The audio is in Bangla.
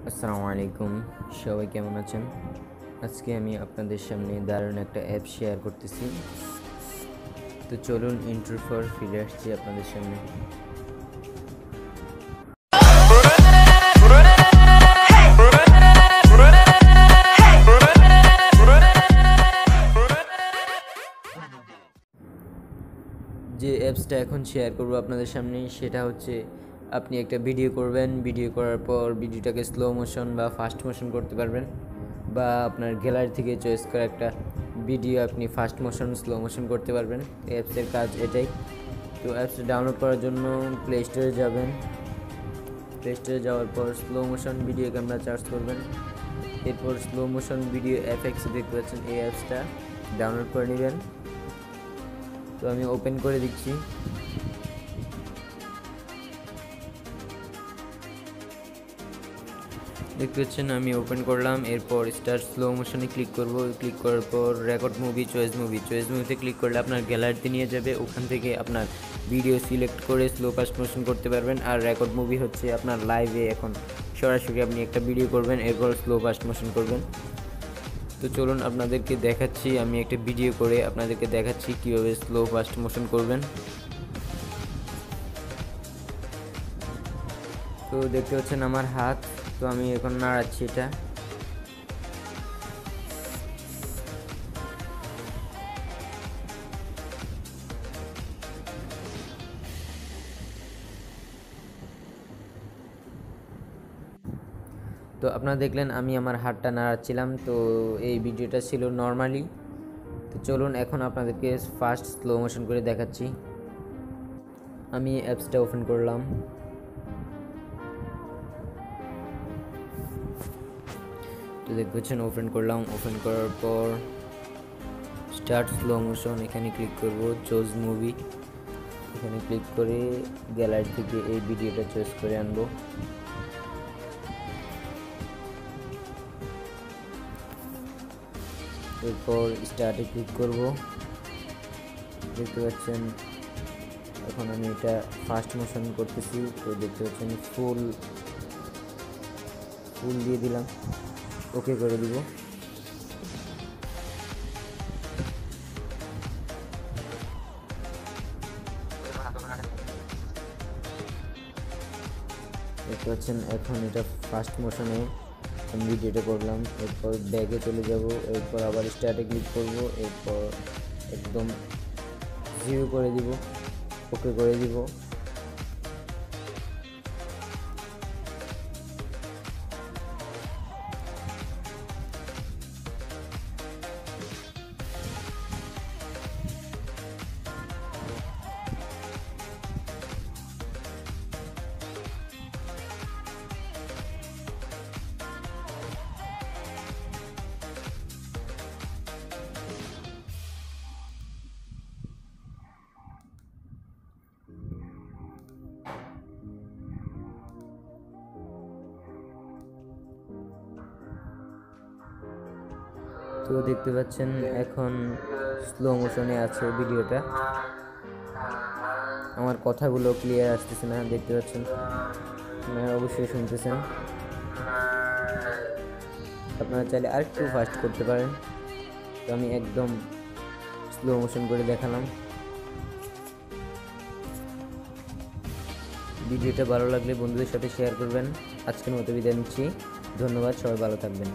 আসসালামু আলাইকুম, সবাই কেমন আছেন? আজকে আমি আপনাদের সামনে দারুণ একটা অ্যাপ শেয়ার করতেছি। তো চলুন ইন্ট্রোর পর ফিরে আসছি আপনাদের সামনে। যে অ্যাপসটা এখন শেয়ার করব আপনাদের সামনে সেটা হচ্ছে, আপনি একটা ভিডিও করবেন, ভিডিও করার পর ভিডিওটাকে স্লো মোশন বা ফাস্ট মোশন করতে পারবেন, বা আপনার গ্যালারি থেকে চয়েস করা একটা ভিডিও আপনি ফাস্ট মোশন স্লো মোশন করতে পারবেন। অ্যাপসের কাজ এটাই। তো অ্যাপসটা ডাউনলোড করার জন্য প্লে স্টোরে যাবেন। প্লে স্টোরে যাওয়ার পর slow motion video camera charge করবেন। এরপর স্লো মোশন ভিডিও এফএক্স দেখতে পাচ্ছেন, এই অ্যাপসটা ডাউনলোড করে নেবেন। তো আমি ওপেন করে দিচ্ছি। দেখতে পাচ্ছেন আমি ওপেন করলাম। এরপর স্টার্ট স্লো মোশনে ক্লিক করব। ক্লিক করার পর রেকর্ড মুভি, চয়েস মুভিতে ক্লিক করলে আপনার গ্যালারিতে নিয়ে যাবে। ওখান থেকে আপনার ভিডিও সিলেক্ট করে স্লো ফাস্ট মোশন করতে পারবেন। আর রেকর্ড মুভি হচ্ছে আপনার লাইভে এখন সরাসরি আপনি একটা ভিডিও করবেন, এরপর স্লো ফাস্ট মোশন করবেন। তো চলুন আপনাদেরকে দেখাচ্ছি, আমি একটা ভিডিও করে আপনাদেরকে দেখাচ্ছি কীভাবে স্লো ফাস্ট মোশন করবেন। তো দেখতে পাচ্ছেন আমার হাত, তো আমি এখন নাড়াচ্ছি এটা। তো আপনারা দেখলেন আমি আমার হাতটা নাড়াচ্ছিলাম। তো এই ভিডিওটা ছিল নর্মালি। তো চলুন এখন আপনাদেরকে ফাস্ট স্লো মোশন করে দেখাচ্ছি। আমি অ্যাপসটা ওপেন করলাম। তো দেখতে পাচ্ছেন ওপেন করলাম। ওপেন করার পর স্টার্ট স্লো মোশন, এখানে ক্লিক করব। চুজ মুভি, এখানে ক্লিক করে গ্যালারি থেকে এই ভিডিওটা চয়েস করে আনবো। এরপর স্টার্টে ক্লিক করব। দেখতে পাচ্ছেন এখন আমি এটা ফাস্ট মোশন করতেছি। তো দেখতে পাচ্ছেন ফুল দিয়ে দিলাম, ওকে করে দিব। দেখতে পাচ্ছেন এখন এটা ফাস্ট মোশনে আমি ভিডিওটা করলাম। এরপর ব্যাগে চলে যাব। এরপর আবার স্টার্টে ক্লিক করব। এরপর একদম জিরো করে দিব, ওকে করে দিব। তো দেখতে পাচ্ছেন এখন স্লো মোশনে আছে ভিডিওটা। আমার কথাগুলো ক্লিয়ার আসতেছে না, দেখতে পাচ্ছেন, আপনারা অবশ্যই শুনতেছেন। আপনারা চাইলে আরেকটু ফাস্ট করতে পারেন। তো আমি একদম স্লো মোশন করে দেখালাম। ভিডিওটা ভালো লাগলে বন্ধুদের সাথে শেয়ার করবেন। আজকের মতো বিদায় নিচ্ছি। ধন্যবাদ, সবাই ভালো থাকবেন।